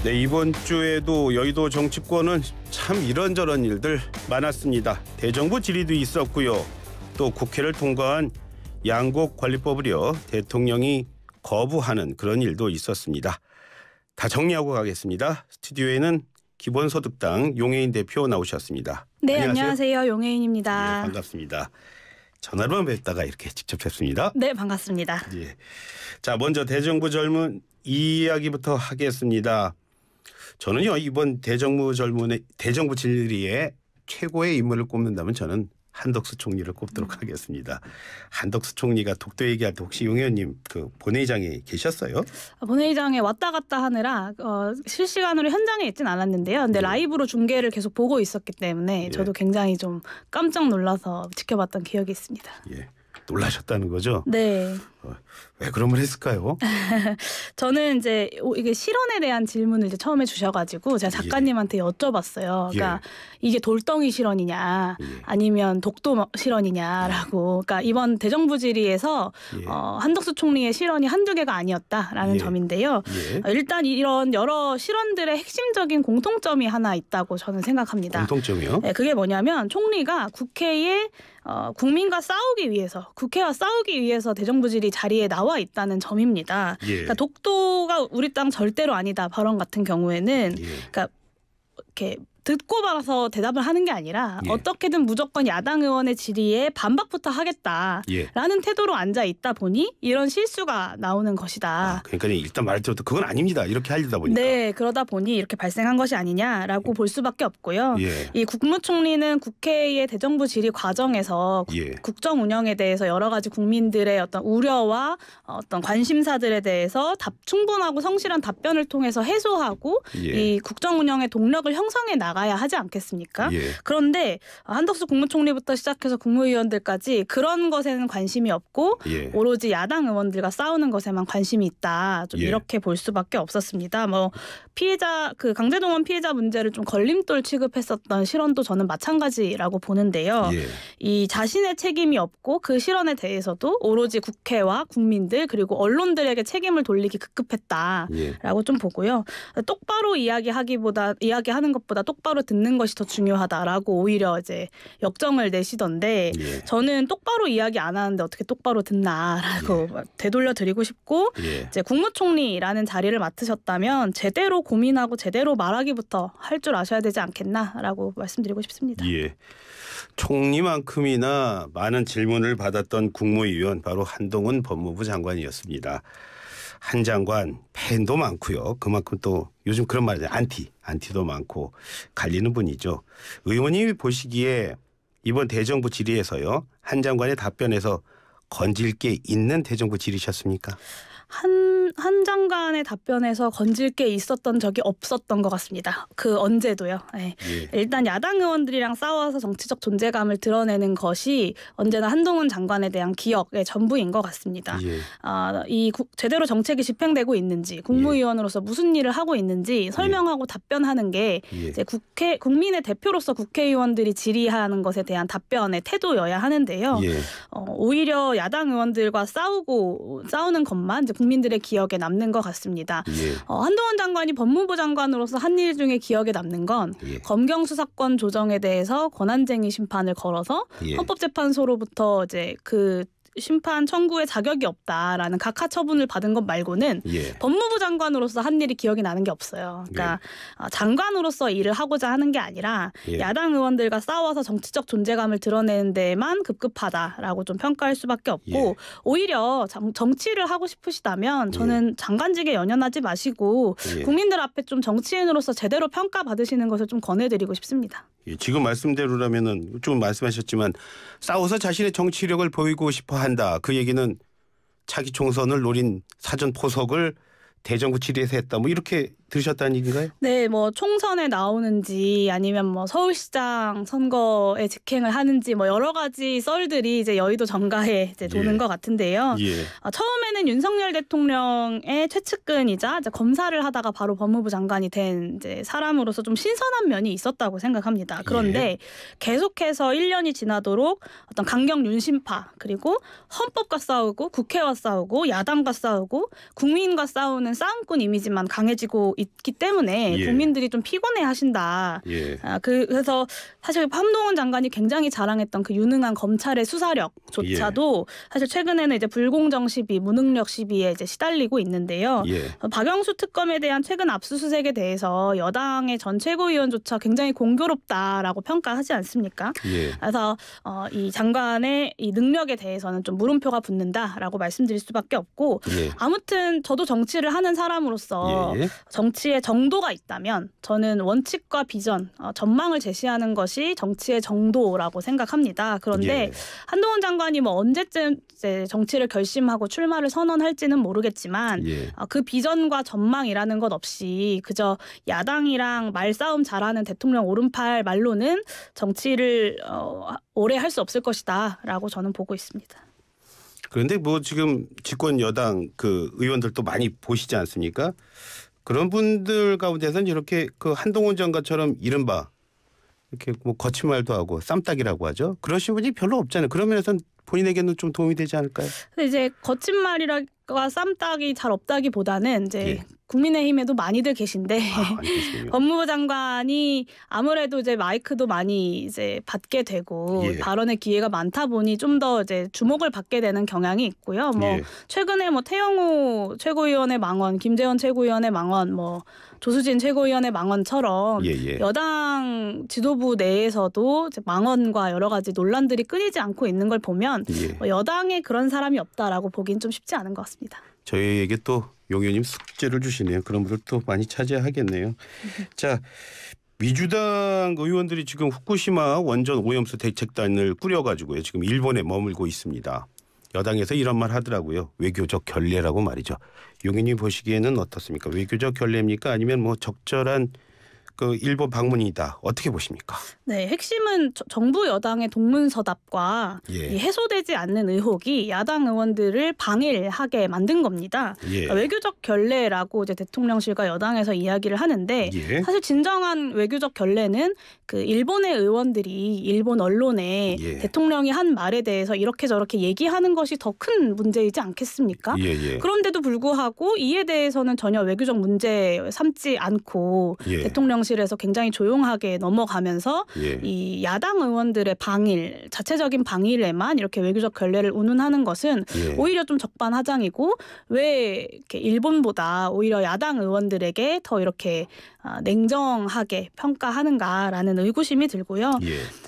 네, 이번 주에도 여의도 정치권은 참 이런저런 일들 많았습니다. 대정부 질의도 있었고요. 또 국회를 통과한 양곡관리법을요, 대통령이 거부하는 그런 일도 있었습니다. 다 정리하고 가겠습니다. 스튜디오에는 기본소득당 용해인 대표 나오셨습니다. 네, 안녕하세요. 용해인입니다. 네, 반갑습니다. 전화로만 뵙다가 이렇게 직접 뵙습니다. 네, 반갑습니다. 예. 자, 먼저 대정부 젊은 이야기부터 하겠습니다. 저는요, 이번 대정부 질의에 최고의 인물을 꼽는다면 저는 한덕수 총리를 꼽도록 하겠습니다. 한덕수 총리가 독도 얘기할 때 혹시 용 의원님 그 본회의장에 계셨어요? 본회의장에 왔다 갔다 하느라 실시간으로 현장에 있진 않았는데요. 근데 라이브로 중계를 계속 보고 있었기 때문에 저도 굉장히 좀 깜짝 놀라서 지켜봤던 기억이 있습니다. 예, 놀라셨다는 거죠? 네. 왜 그런 걸 했을까요? 저는 이제 이게 실언에 대한 질문을 이제 처음에 주셔가지고 제가 작가님한테 여쭤봤어요. 그러니까 이게 돌덩이 실언이냐 아니면 독도 실언이냐라고. 그러니까 이번 대정부 질의에서 한덕수 총리의 실언이 한두 개가 아니었다라는 점인데요. 일단 이런 여러 실언들의 핵심적인 공통점이 하나 있다고 저는 생각합니다. 공통점이요? 네, 그게 뭐냐면 총리가 국회에 국민과 싸우기 위해서, 국회와 싸우기 위해서 대정부 질의 자리에 나와 있다는 점입니다. 그러니까 독도가 우리 땅 절대로 아니다 발언 같은 경우에는 그러니까 이렇게 듣고 말아서 대답을 하는 게 아니라 어떻게든 무조건 야당 의원의 질의에 반박부터 하겠다라는 태도로 앉아 있다 보니 이런 실수가 나오는 것이다. 그러니까 일단 말할 때부터 그건 아닙니다. 이렇게 하려다 보니까. 네, 그러다 보니 이렇게 발생한 것이 아니냐라고 볼 수밖에 없고요. 이 국무총리는 국회의 대정부 질의 과정에서 국정 운영에 대해서 여러 가지 국민들의 어떤 우려와 어떤 관심사들에 대해서 충분하고 성실한 답변을 통해서 해소하고 이 국정 운영의 동력을 형성해 나가야 하지 않겠습니까? 그런데 한덕수 국무총리부터 시작해서 국무위원들까지 그런 것에는 관심이 없고 오로지 야당 의원들과 싸우는 것에만 관심이 있다. 좀 이렇게 볼 수밖에 없었습니다. 뭐 피해자 강제동원 피해자 문제를 좀 걸림돌 취급했었던 실언도 저는 마찬가지라고 보는데요. 이 자신의 책임이 없고 그 실언에 대해서도 오로지 국회와 국민들 그리고 언론들에게 책임을 돌리기 급급했다라고 좀 보고요. 똑바로 이야기하는 것보다 똑바로 듣는 것이 더 중요하다라고 오히려 이제 역정을 내시던데 저는 똑바로 이야기 안 하는데 어떻게 똑바로 듣나라고 되돌려 드리고 싶고 이제 국무총리라는 자리를 맡으셨다면 제대로 고민하고 제대로 말하기부터 할 줄 아셔야 되지 않겠나라고 말씀드리고 싶습니다. 총리만큼이나 많은 질문을 받았던 국무위원 바로 한동훈 법무부 장관이었습니다. 한 장관 팬도 많고요. 그만큼 또 요즘 그런 말이죠. 안티도 많고 갈리는 분이죠. 의원님이 보시기에 이번 대정부 질의에서요. 한 장관의 답변에서 건질 게 있는 대정부 질의셨습니까? 한 장관의 답변에서 건질 게 있었던 적이 없었던 것 같습니다. 언제도요. 일단 야당 의원들이랑 싸워서 정치적 존재감을 드러내는 것이 언제나 한동훈 장관에 대한 기억의 전부인 것 같습니다. 제대로 정책이 집행되고 있는지 국무위원으로서 무슨 일을 하고 있는지 설명하고 답변하는 게 이제 국민의 대표로서 국회의원들이 질의하는 것에 대한 답변의 태도여야 하는데요. 오히려 야당 의원들과 싸우는 것만 이제 국민들의 기억에 남는 것 같습니다. 한동훈 장관이 법무부 장관으로서 한 일 중에 기억에 남는 건 검경 수사권 조정에 대해서 권한쟁의 심판을 걸어서 헌법재판소로부터 이제 심판 청구에 자격이 없다라는 각하 처분을 받은 것 말고는 법무부 장관으로서 한 일이 기억이 나는 게 없어요. 그러니까 장관으로서 일을 하고자 하는 게 아니라 야당 의원들과 싸워서 정치적 존재감을 드러내는 데만 급급하다라고 좀 평가할 수밖에 없고 오히려 정치를 하고 싶으시다면 저는 장관직에 연연하지 마시고 국민들 앞에 좀 정치인으로서 제대로 평가받으시는 것을 좀 권해드리고 싶습니다. 지금 말씀대로라면은 좀 말씀하셨지만 싸워서 자신의 정치력을 보이고 싶어 한다. 그 얘기는 차기 총선을 노린 사전 포석을 대정부 질의에서 했다. 뭐 이렇게 들으셨다는 얘기인가요? 네, 뭐 총선에 나오는지 아니면 뭐 서울시장 선거에 직행을 하는지 뭐 여러 가지 썰들이 이제 여의도 정가에 이제 도는 것 같은데요. 처음에는 윤석열 대통령의 최측근이자 이제 검사를 하다가 바로 법무부 장관이 된 이제 사람으로서 좀 신선한 면이 있었다고 생각합니다. 그런데 계속해서 1년이 지나도록 어떤 강경 윤심파 그리고 헌법과 싸우고 국회와 싸우고 야당과 싸우고 국민과 싸우는 정권은 싸움꾼 이미지만 강해지고 있기 때문에 예. 국민들이 좀 피곤해하신다. 예. 그래서 사실 한동훈 장관이 굉장히 자랑했던 그 유능한 검찰의 수사력조차도 사실 최근에는 이제 불공정 시비, 무능력 시비에 이제 시달리고 있는데요. 박영수 특검에 대한 최근 압수수색에 대해서 여당의 전 최고위원조차 굉장히 공교롭다라고 평가하지 않습니까? 그래서 이 장관의 이 능력에 대해서는 좀 물음표가 붙는다라고 말씀드릴 수밖에 없고 아무튼 저도 정치를 하는 사람으로서 정치에 정도가 있다면 저는 원칙과 비전, 전망을 제시하는 것이 정치의 정도라고 생각합니다. 그런데 한동훈 장관이 뭐 언제쯤 이제 정치를 결심하고 출마를 선언할지는 모르겠지만 그 비전과 전망이라는 것 없이 그저 야당이랑 말싸움 잘하는 대통령 오른팔 말로는 정치를 오래 할 수 없을 것이다라고 저는 보고 있습니다. 그런데 뭐 지금 집권 여당 그 의원들도 많이 보시지 않습니까? 그런 분들 가운데서는 이렇게 그 한동훈 장관처럼 이른바 이렇게 뭐 거친 말도 하고 쌈딱이라고 하죠. 그러신 분이 별로 없잖아요. 그런 면에서는 본인에게는 좀 도움이 되지 않을까요? 근데 이제 거친 말이라 쌈딱이 잘 없다기보다는 이제 국민의힘에도 많이들 계신데 법무부 장관이 아무래도 이제 마이크도 많이 이제 받게 되고 발언의 기회가 많다 보니 좀 더 이제 주목을 받게 되는 경향이 있고요. 뭐 최근에 뭐 태영호 최고위원의 망언, 김재원 최고위원의 망언, 뭐 조수진 최고위원의 망언처럼 여당 지도부 내에서도 이제 망언과 여러 가지 논란들이 끊이지 않고 있는 걸 보면 여당에 그런 사람이 없다라고 보긴 좀 쉽지 않은 것 같습니다. 저희에게 또 용 의원님 숙제를 주시네요. 그런 분들 또 많이 차지하겠네요. 자, 민주당 의원들이 지금 후쿠시마 원전 오염수 대책단을 꾸려가지고요. 지금 일본에 머물고 있습니다. 여당에서 이런 말 하더라고요. 외교적 결례라고 말이죠. 용 의원님 보시기에는 어떻습니까? 외교적 결례입니까? 아니면 뭐 적절한 그 일본 방문이다. 어떻게 보십니까? 네, 핵심은 정부 여당의 동문서답과 이 해소되지 않는 의혹이 야당 의원들을 방해하게 만든 겁니다. 그러니까 외교적 결례라고 이제 대통령실과 여당에서 이야기를 하는데 사실 진정한 외교적 결례는 그 일본의 의원들이 일본 언론에 대통령이 한 말에 대해서 이렇게 저렇게 얘기하는 것이 더 큰 문제이지 않겠습니까? 그런데도 불구하고 이에 대해서는 전혀 외교적 문제 삼지 않고 대통령실에서 굉장히 조용하게 넘어가면서 이 야당 의원들의 방일, 자체적인 방일에만 이렇게 외교적 결례를 운운하는 것은 오히려 좀 적반하장이고 왜 이렇게 일본보다 오히려 야당 의원들에게 더 이렇게 냉정하게 평가하는가라는 의구심이 들고요.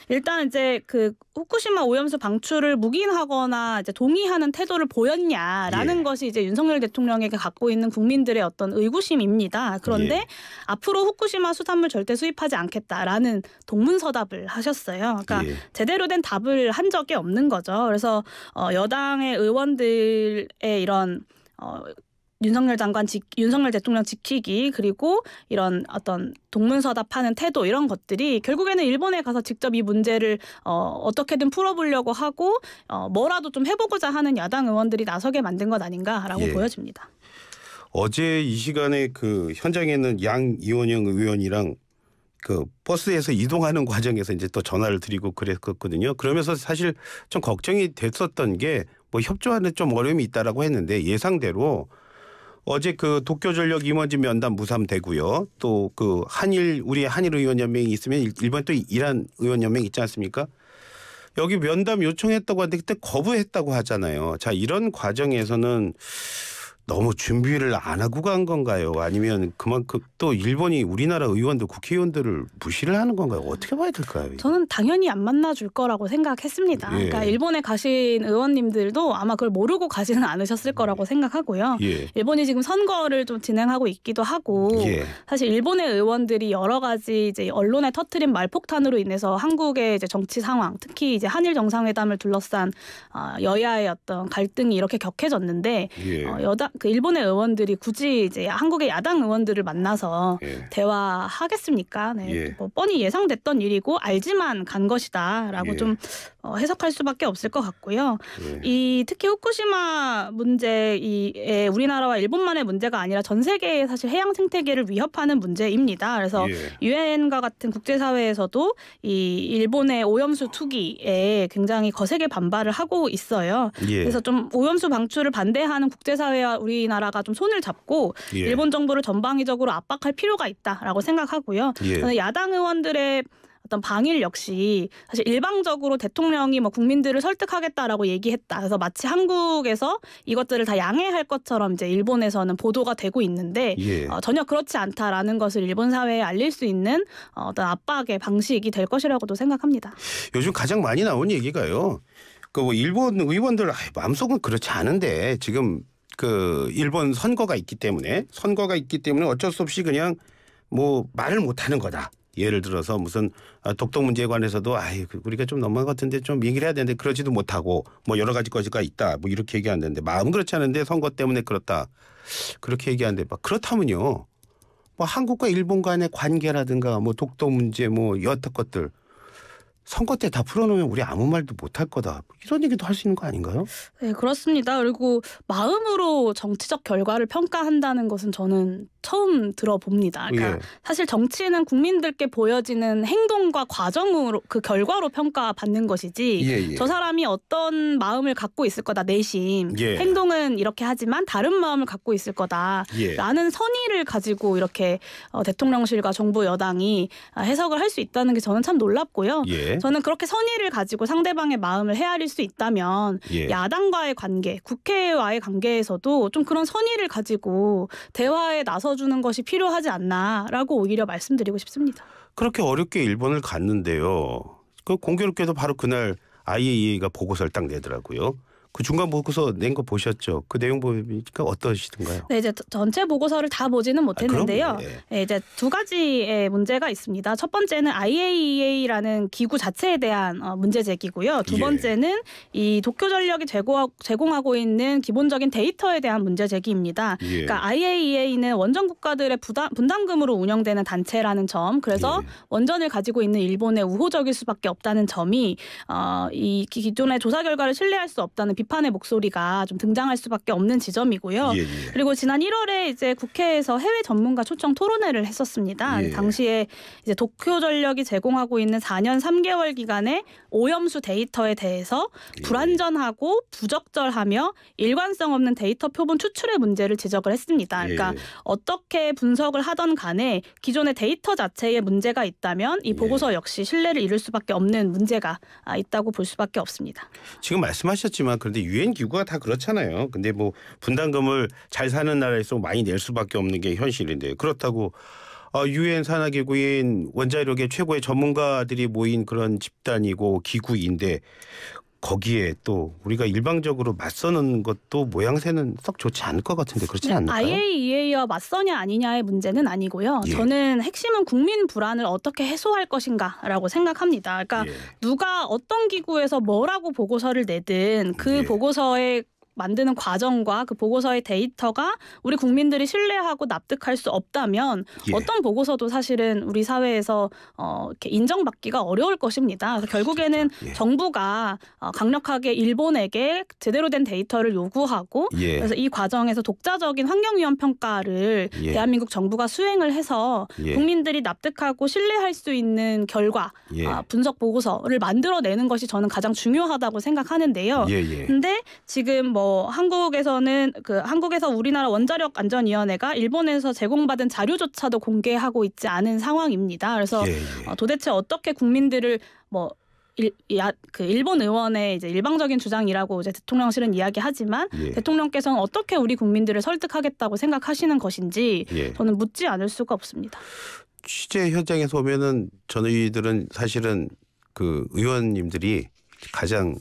일단 이제 그 후쿠시마 오염수 방출을 묵인하거나 이제 동의하는 태도를 보였냐라는 것이 이제 윤석열 대통령에게 갖고 있는 국민들의 어떤 의구심입니다. 그런데 앞으로 후쿠시마 수산물 절대 수입하지 않겠다라는 동문서답을 하셨어요. 그러니까 제대로 된 답을 한 적이 없는 거죠. 그래서 여당의 의원들의 이런 윤석열 대통령 지키기 그리고 이런 어떤 동문서답하는 태도 이런 것들이 결국에는 일본에 가서 직접 이 문제를 어떻게든 풀어보려고 하고 뭐라도 좀 해보고자 하는 야당 의원들이 나서게 만든 것 아닌가라고 보여집니다. 어제 이 시간에 그 현장에 있는 양이원영 의원이랑 그 버스에서 이동하는 과정에서 이제 또 전화를 드리고 그랬거든요. 그러면서 사실 좀 걱정이 됐었던 게 뭐 협조하는 좀 어려움이 있다라고 했는데 예상대로 어제 그 도쿄전력 임원진 면담 무산되고요. 또 그 우리 한일 의원연맹이 있으면 일본 또 이란 의원연맹 있지 않습니까? 여기 면담 요청했다고 하는데 그때 거부했다고 하잖아요. 자, 이런 과정에서는 너무 준비를 안 하고 간 건가요? 아니면 그만큼 또 일본이 우리나라 의원들, 국회의원들을 무시를 하는 건가요? 어떻게 봐야 될까요? 저는 당연히 안 만나줄 거라고 생각했습니다. 그러니까 일본에 가신 의원님들도 아마 그걸 모르고 가지는 않으셨을 거라고 생각하고요. 일본이 지금 선거를 좀 진행하고 있기도 하고 사실 일본의 의원들이 여러 가지 이제 언론에 터트린 말폭탄으로 인해서 한국의 이제 정치 상황, 특히 이제 한일 정상회담을 둘러싼 여야의 어떤 갈등이 이렇게 격해졌는데 그 일본의 의원들이 굳이 이제 한국의 야당 의원들을 만나서 대화하겠습니까? 뭐 뻔히 예상됐던 일이고 알지만 간 것이다라고 좀 해석할 수밖에 없을 것 같고요. 이 특히 후쿠시마 문제에 우리나라와 일본만의 문제가 아니라 전 세계의 사실 해양 생태계를 위협하는 문제입니다. 그래서 유엔과 같은 국제사회에서도 이 일본의 오염수 투기에 굉장히 거세게 반발을 하고 있어요. 그래서 좀 오염수 방출을 반대하는 국제사회와 우리나라가 좀 손을 잡고 예. 일본 정부를 전방위적으로 압박할 필요가 있다라고 생각하고요. 예. 저는 야당 의원들의 어떤 방일 역시 사실 일방적으로 대통령이 뭐 국민들을 설득하겠다라고 얘기했다. 그래서 마치 한국에서 이것들을 다 양해할 것처럼 이제 일본에서는 보도가 되고 있는데 예. 전혀 그렇지 않다라는 것을 일본 사회에 알릴 수 있는 어떤 압박의 방식이 될 것이라고도 생각합니다. 요즘 가장 많이 나온 얘기가요. 그 일본 의원들 마음속은 그렇지 않은데 지금 그 일본 선거가 있기 때문에 어쩔 수 없이 그냥 뭐 말을 못하는 거다. 예를 들어서 무슨 독도 문제에 관해서도 우리가 좀 너무한 것 같은데 좀 얘기를 해야 되는데 그러지도 못하고 뭐 여러 가지 거지가 있다. 뭐 이렇게 얘기하는데 마음은 그렇지 않은데 선거 때문에 그렇다. 그렇게 얘기하는데 막 그렇다면요. 뭐 한국과 일본 간의 관계라든가 뭐 독도 문제 뭐 여타 것들 선거 때 다 풀어놓으면 우리 아무 말도 못할 거다. 이런 얘기도 할 수 있는 거 아닌가요? 네, 그렇습니다. 그리고 마음으로 정치적 결과를 평가한다는 것은 저는 처음 들어봅니다. 그러니까 사실 정치는 국민들께 보여지는 행동과 과정으로 그 결과로 평가받는 것이지 저 사람이 어떤 마음을 갖고 있을 거다. 내심. 행동은 이렇게 하지만 다른 마음을 갖고 있을 거다. 라는 선의를 가지고 이렇게 대통령실과 정부 여당이 해석을 할 수 있다는 게 저는 참 놀랍고요. 저는 그렇게 선의를 가지고 상대방의 마음을 헤아릴 수 있다면 야당과의 관계, 국회와의 관계에서도 좀 그런 선의를 가지고 대화에 나서주는 것이 필요하지 않나라고 오히려 말씀드리고 싶습니다. 그렇게 어렵게 일본을 갔는데요. 그 공교롭게도 바로 그날 IAEA가 보고서를 딱 내더라고요. 그 중간 보고서 낸 거 보셨죠? 그 내용 보니까 어떠시던가요? 네, 이제 전체 보고서를 다 보지는 못했는데요. 네, 이제 두 가지의 문제가 있습니다. 첫 번째는 IAEA라는 기구 자체에 대한 문제 제기고요. 두 번째는 이 도쿄전력이 제공하고 있는 기본적인 데이터에 대한 문제 제기입니다. 그러니까 IAEA는 원전 국가들의 분담금으로 운영되는 단체라는 점, 그래서 원전을 가지고 있는 일본에 우호적일 수밖에 없다는 점이 이 기존의 조사 결과를 신뢰할 수 없다는 비판의 목소리가 좀 등장할 수밖에 없는 지점이고요. 그리고 지난 1월에 이제 국회에서 해외 전문가 초청 토론회를 했었습니다. 당시에 이제 도쿄전력이 제공하고 있는 4년 3개월 기간의 오염수 데이터에 대해서 불완전하고 부적절하며 일관성 없는 데이터 표본 추출의 문제를 지적을 했습니다. 그러니까 어떻게 분석을 하던 간에 기존의 데이터 자체에 문제가 있다면 이 보고서 역시 신뢰를 잃을 수밖에 없는 문제가 있다고 볼 수밖에 없습니다. 지금 말씀하셨지만 그런데 유엔 기구가 다 그렇잖아요. 근데 뭐 분담금을 잘 사는 나라에서 많이 낼 수밖에 없는 게 현실인데 그렇다고 유엔 산하기구인 원자력의 최고의 전문가들이 모인 그런 집단이고 기구인데 거기에 또 우리가 일방적으로 맞서는 것도 모양새는 썩 좋지 않을 것 같은데 그렇지 않나요? IAEA와 맞서냐 아니냐의 문제는 아니고요. 저는 핵심은 국민 불안을 어떻게 해소할 것인가라고 생각합니다. 그러니까 누가 어떤 기구에서 뭐라고 보고서를 내든 그 보고서에 만드는 과정과 그 보고서의 데이터가 우리 국민들이 신뢰하고 납득할 수 없다면 어떤 보고서도 사실은 우리 사회에서 이렇게 인정받기가 어려울 것입니다. 그래서 결국에는 정부가 강력하게 일본에게 제대로 된 데이터를 요구하고 그래서 이 과정에서 독자적인 환경위험 평가를 대한민국 정부가 수행을 해서 국민들이 납득하고 신뢰할 수 있는 결과 분석 보고서를 만들어내는 것이 저는 가장 중요하다고 생각하는데요. 근데 지금 뭐 한국에서는 한국에서 우리나라 원자력 안전위원회가 일본에서 제공받은 자료조차도 공개하고 있지 않은 상황입니다. 그래서 도대체 어떻게 국민들을 일본 의원의 이제 일방적인 주장이라고 이제 대통령실은 이야기하지만 대통령께서는 어떻게 우리 국민들을 설득하겠다고 생각하시는 것인지 저는 묻지 않을 수가 없습니다. 취재 현장에서 보면은 저희들은 사실은 그 의원님들이 가장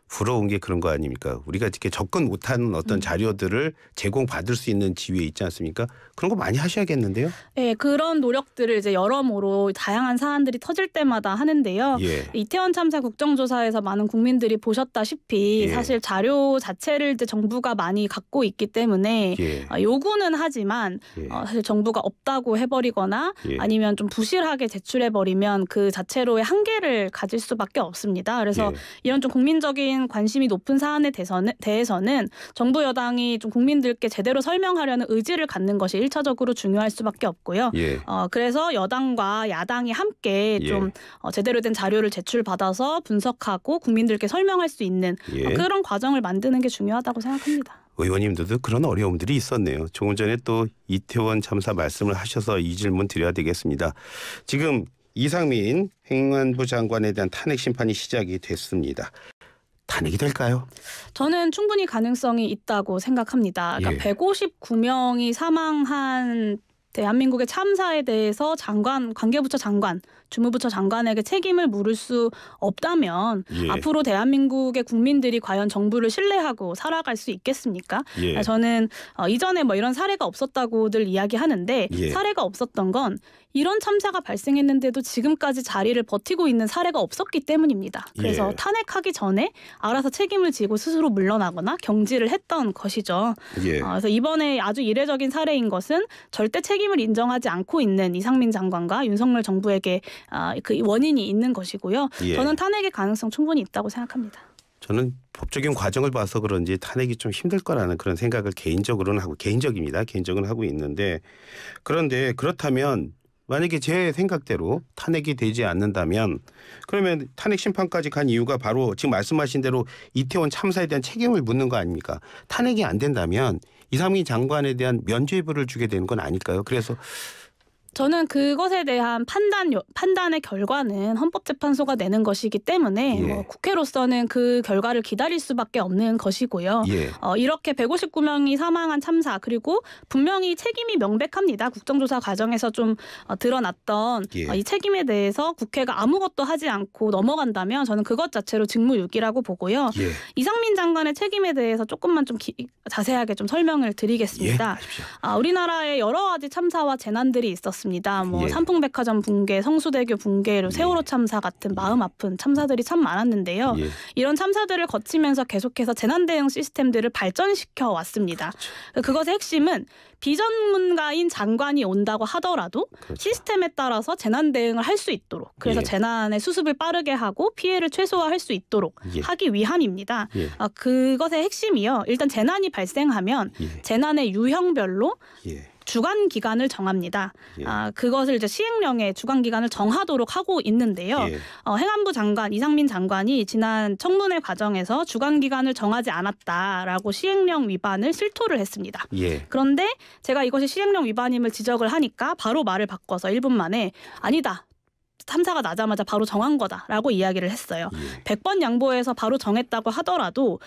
부러운 게 그런 거 아닙니까? 우리가 이렇게 접근 못하는 어떤 자료들을 제공받을 수 있는 지위에 있지 않습니까? 그런 거 많이 하셔야겠는데요? 네, 그런 노력들을 이제 여러모로 다양한 사안들이 터질 때마다 하는데요. 이태원 참사 국정조사에서 많은 국민들이 보셨다시피 사실 자료 자체를 이제 정부가 많이 갖고 있기 때문에 요구는 하지만 사실 정부가 없다고 해버리거나 아니면 좀 부실하게 제출해버리면 그 자체로의 한계를 가질 수밖에 없습니다. 그래서 이런 좀 국민적인 관심이 높은 사안에 대해서는 정부 여당이 좀 국민들께 제대로 설명하려는 의지를 갖는 것이 1차적으로 중요할 수밖에 없고요. 그래서 여당과 야당이 함께 좀 제대로 된 자료를 제출받아서 분석하고 국민들께 설명할 수 있는 그런 과정을 만드는 게 중요하다고 생각합니다. 의원님들도 그런 어려움들이 있었네요. 조금 전에 또 이태원 참사 말씀을 하셔서 이 질문 드려야 되겠습니다. 지금 이상민 행안부 장관에 대한 탄핵 심판이 시작이 됐습니다. 탄핵이 될까요? 저는 충분히 가능성이 있다고 생각합니다. 그러니까 159명이 사망한 대한민국의 참사에 대해서 관계부처 장관, 주무부처 장관에게 책임을 물을 수 없다면 앞으로 대한민국의 국민들이 과연 정부를 신뢰하고 살아갈 수 있겠습니까? 저는 이전에 뭐 이런 사례가 없었다고들 이야기하는데 사례가 없었던 건 이런 참사가 발생했는데도 지금까지 자리를 버티고 있는 사례가 없었기 때문입니다. 그래서 탄핵하기 전에 알아서 책임을 지고 스스로 물러나거나 경질을 했던 것이죠. 그래서 이번에 아주 이례적인 사례인 것은 절대 책임을 인정하지 않고 있는 이상민 장관과 윤석열 정부에게 그 원인이 있는 것이고요. 저는 탄핵의 가능성 충분히 있다고 생각합니다. 저는 법적인 과정을 봐서 그런지 탄핵이 좀 힘들 거라는 그런 생각을 개인적으로는 하고 있는데, 그런데 그렇다면 만약에 제 생각대로 탄핵이 되지 않는다면 그러면 탄핵 심판까지 간 이유가 바로 지금 말씀하신 대로 이태원 참사에 대한 책임을 묻는 거 아닙니까? 탄핵이 안 된다면 이상민 장관에 대한 면죄부를 주게 되는 건 아닐까요? 그래서 저는 그것에 대한 판단의 결과는 헌법재판소가 내는 것이기 때문에 국회로서는 그 결과를 기다릴 수밖에 없는 것이고요. 이렇게 159명이 사망한 참사, 그리고 분명히 책임이 명백합니다. 국정조사 과정에서 좀 드러났던 이 책임에 대해서 국회가 아무것도 하지 않고 넘어간다면 저는 그것 자체로 직무유기라고 보고요. 이상민 장관의 책임에 대해서 조금만 좀 자세하게 좀 설명을 드리겠습니다. 우리나라에 여러 가지 참사와 재난들이 있었습니다. 삼풍백화점 붕괴, 성수대교 붕괴, 세월호 참사 같은 마음 아픈 참사들이 참 많았는데요. 이런 참사들을 거치면서 계속해서 재난 대응 시스템들을 발전시켜 왔습니다. 그것의 핵심은 비전문가인 장관이 온다고 하더라도 시스템에 따라서 재난 대응을 할 수 있도록, 그래서 재난의 수습을 빠르게 하고 피해를 최소화할 수 있도록 하기 위함입니다. 그것의 핵심이요. 일단 재난이 발생하면 재난의 유형별로 주관 기간을 정합니다. 그것을 이제 시행령에 주관 기간을 정하도록 하고 있는데요. 행안부 장관 이상민 장관이 지난 청문회 과정에서 주관 기간을 정하지 않았다라고 시행령 위반을 실토를 했습니다. 그런데 제가 이것이 시행령 위반임을 지적을 하니까 바로 말을 바꿔서 1분 만에 아니다. 참사가 나자마자 바로 정한 거다라고 이야기를 했어요. 100번 양보해서 바로 정했다고 하더라도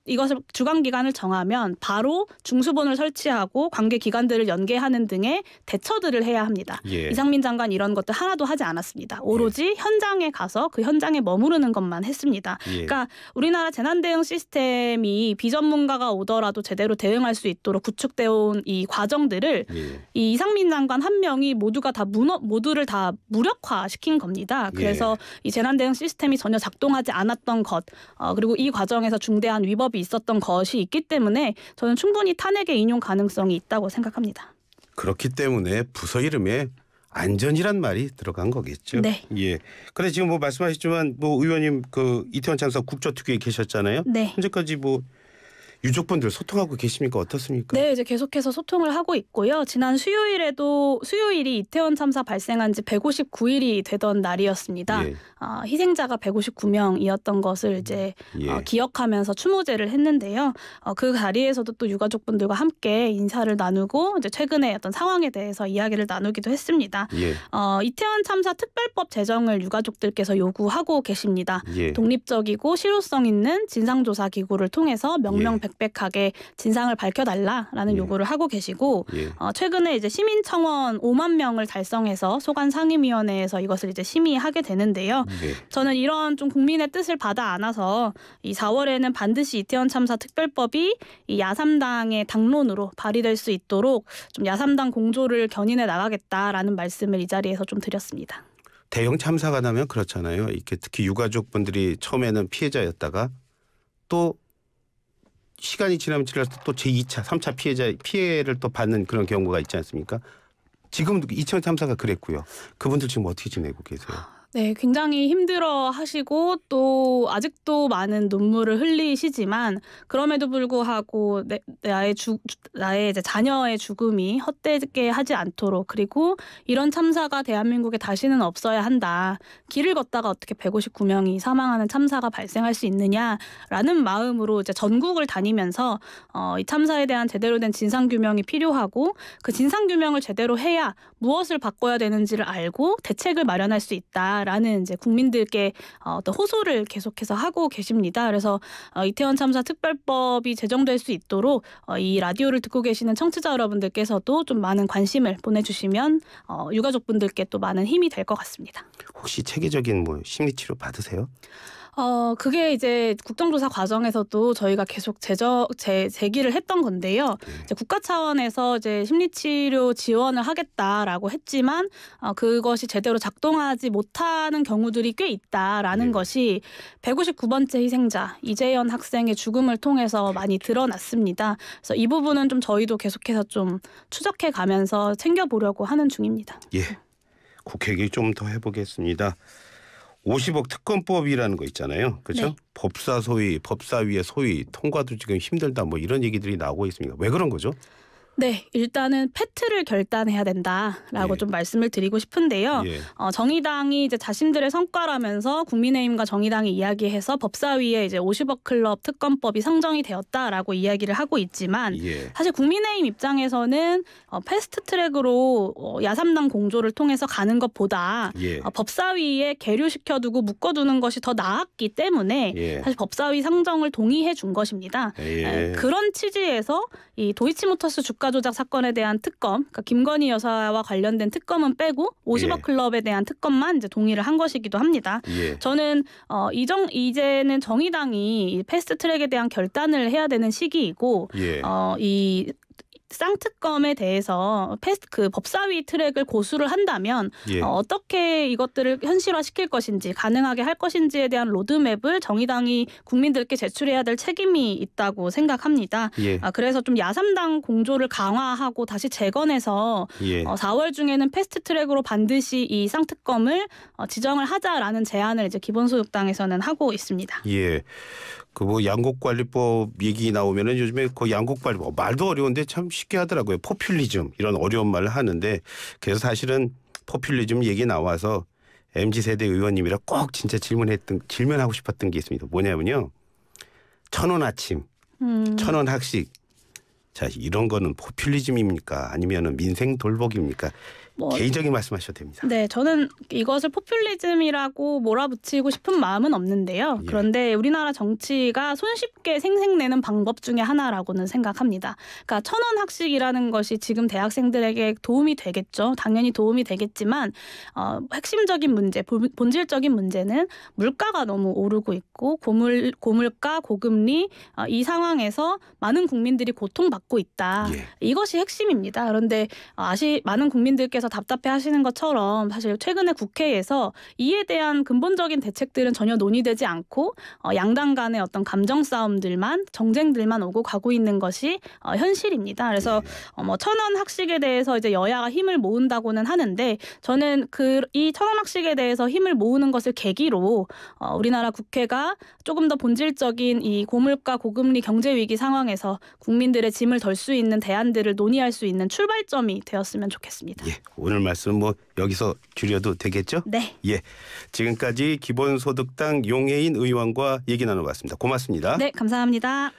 이것을 주관기간을 정하면 바로 중수본을 설치하고 관계기관들을 연계하는 등의 대처들을 해야 합니다. 이상민 장관 이런 것들 하나도 하지 않았습니다. 오로지 현장에 가서 그 현장에 머무르는 것만 했습니다. 그러니까 우리나라 재난대응 시스템이 비전문가가 오더라도 제대로 대응할 수 있도록 구축되어 온 이 과정들을 이 이상민 장관 한 명이 모두를 다 무력화시킨 겁니다. 그래서 이 재난 대응 시스템이 전혀 작동하지 않았던 것, 그리고 이 과정에서 중대한 위법이 있었던 것이 있기 때문에 저는 충분히 탄핵의 인용 가능성이 있다고 생각합니다. 그렇기 때문에 부서 이름에 안전이란 말이 들어간 거겠죠. 그런데 지금 뭐 말씀하셨지만 의원님 그 이태원 참사 국조특위에 계셨잖아요. 현재까지 유족분들 소통하고 계십니까? 어떻습니까? 네, 이제 계속해서 소통을 하고 있고요. 지난 수요일이 이태원 참사 발생한 지 159일이 되던 날이었습니다. 희생자가 159명이었던 것을 이제 기억하면서 추모제를 했는데요. 그 자리에서도 또 유가족분들과 함께 인사를 나누고 이제 최근의 어떤 상황에 대해서 이야기를 나누기도 했습니다. 이태원 참사 특별법 제정을 유가족들께서 요구하고 계십니다. 독립적이고 실효성 있는 진상조사 기구를 통해서 명명백백하게 진상을 밝혀달라라는 요구를 하고 계시고 최근에 이제 시민청원 5만 명을 달성해서 소관 상임위원회에서 이것을 이제 심의하게 되는데요. 저는 이런 좀 국민의 뜻을 받아 안아서 이 4월에는 반드시 이태원 참사 특별법이 이 야삼당의 당론으로 발의될 수 있도록 좀 야삼당 공조를 견인해 나가겠다라는 말씀을 이 자리에서 좀 드렸습니다. 대형 참사가 나면 그렇잖아요. 이렇게 특히 유가족분들이 처음에는 피해자였다가 또 시간이 지나면 지날수록 또 제2차, 3차 피해를 또 받는 그런 경우가 있지 않습니까? 지금도 이태원 참사가 그랬고요. 그분들 지금 어떻게 지내고 계세요? 네, 굉장히 힘들어하시고 또 아직도 많은 눈물을 흘리시지만 그럼에도 불구하고 나의 이제 자녀의 죽음이 헛되게 하지 않도록, 그리고 이런 참사가 대한민국에 다시는 없어야 한다. 길을 걷다가 어떻게 159명이 사망하는 참사가 발생할 수 있느냐라는 마음으로 이제 전국을 다니면서 이 참사에 대한 제대로 된 진상 규명이 필요하고, 그 진상 규명을 제대로 해야 무엇을 바꿔야 되는지를 알고 대책을 마련할 수 있다라는 이제 국민들께 어떤 호소를 계속해서 하고 계십니다. 그래서 이태원 참사 특별법이 제정될 수 있도록 이 라디오를 듣고 계시는 청취자 여러분들께서도 좀 많은 관심을 보내주시면 유가족분들께 또 많은 힘이 될 것 같습니다. 혹시 체계적인 뭐 심리치료 받으세요? 그게 이제 국정조사 과정에서도 저희가 계속 제기를 했던 건데요. 이제 국가 차원에서 이제 심리치료 지원을 하겠다라고 했지만 그것이 제대로 작동하지 못하는 경우들이 꽤 있다라는 것이 159번째 희생자 이재현 학생의 죽음을 통해서 많이 드러났습니다. 그래서 이 부분은 좀 저희도 계속해서 좀 추적해 가면서 챙겨보려고 하는 중입니다. 예, 국회 얘기 좀 더 해보겠습니다. 50억 특검법이라는 거 있잖아요. 그렇죠? 네. 법사위의 소위 통과도 지금 힘들다 뭐 이런 얘기들이 나오고 있습니다. 왜 그런 거죠? 네, 일단은 팩트를 결단해야 된다라고 좀 말씀을 드리고 싶은데요. 정의당이 이제 자신들의 성과라면서 국민의힘과 정의당이 이야기해서 법사위에 이제 50억 클럽 특검법이 상정이 되었다라고 이야기를 하고 있지만 사실 국민의힘 입장에서는 패스트 트랙으로 야삼당 공조를 통해서 가는 것보다 법사위에 계류시켜두고 묶어두는 것이 더 나았기 때문에 사실 법사위 상정을 동의해 준 것입니다. 그런 취지에서 이 도이치모터스 주가 조작 사건에 대한 특검, 그러니까 김건희 여사와 관련된 특검은 빼고 50억 클럽에 대한 특검만 이제 동의를 한 것이기도 합니다. 저는 이제는 정의당이 패스트 트랙에 대한 결단을 해야 되는 시기이고 이 쌍특검에 대해서 법사위 트랙을 고수를 한다면 어떻게 이것들을 현실화시킬 것인지, 가능하게 할 것인지에 대한 로드맵을 정의당이 국민들께 제출해야 될 책임이 있다고 생각합니다. 그래서 좀 야삼당 공조를 강화하고 다시 재건해서 4월 중에는 패스트 트랙으로 반드시 이 쌍특검을 지정을 하자라는 제안을 이제 기본소득당에서는 하고 있습니다. 그 뭐 양곡관리법 얘기 나오면은 요즘에 그 양곡관리법 말도 어려운데 참 쉽게 하더라고요. 포퓰리즘 이런 어려운 말을 하는데, 그래서 사실은 포퓰리즘 얘기 나와서 MZ세대 의원님이라 꼭 진짜 질문하고 싶었던 게 있습니다. 뭐냐면요. 1,000원 아침, 1,000원 학식. 자, 이런 거는 포퓰리즘입니까? 아니면은 민생 돌보기입니까? 개인적인 말씀하셔도 됩니다. 네, 저는 이것을 포퓰리즘이라고 몰아붙이고 싶은 마음은 없는데요. 그런데 우리나라 정치가 손쉽게 생색내는 방법 중에 하나라고는 생각합니다. 그러니까 1,000원 학식이라는 것이 지금 대학생들에게 도움이 되겠죠. 당연히 도움이 되겠지만 핵심적인 문제, 본질적인 문제는 물가가 너무 오르고 있고 고물가, 고금리 이 상황에서 많은 국민들이 고통받고 있다. 이것이 핵심입니다. 그런데 많은 국민들께서 답답해하시는 것처럼 사실 최근에 국회에서 이에 대한 근본적인 대책들은 전혀 논의되지 않고 양당 간의 어떤 감정 싸움들만, 정쟁들만 오고 가고 있는 것이 현실입니다. 그래서 1,000원 학식에 대해서 이제 여야가 힘을 모은다고는 하는데, 저는 이 1,000원 학식에 대해서 힘을 모으는 것을 계기로 우리나라 국회가 조금 더 본질적인 이 고물가, 고금리 경제 위기 상황에서 국민들의 짐을 덜 수 있는 대안들을 논의할 수 있는 출발점이 되었으면 좋겠습니다. 오늘 말씀 뭐 여기서 줄여도 되겠죠? 네. 지금까지 기본소득당 용혜인 의원과 얘기 나눠봤습니다. 고맙습니다. 네, 감사합니다.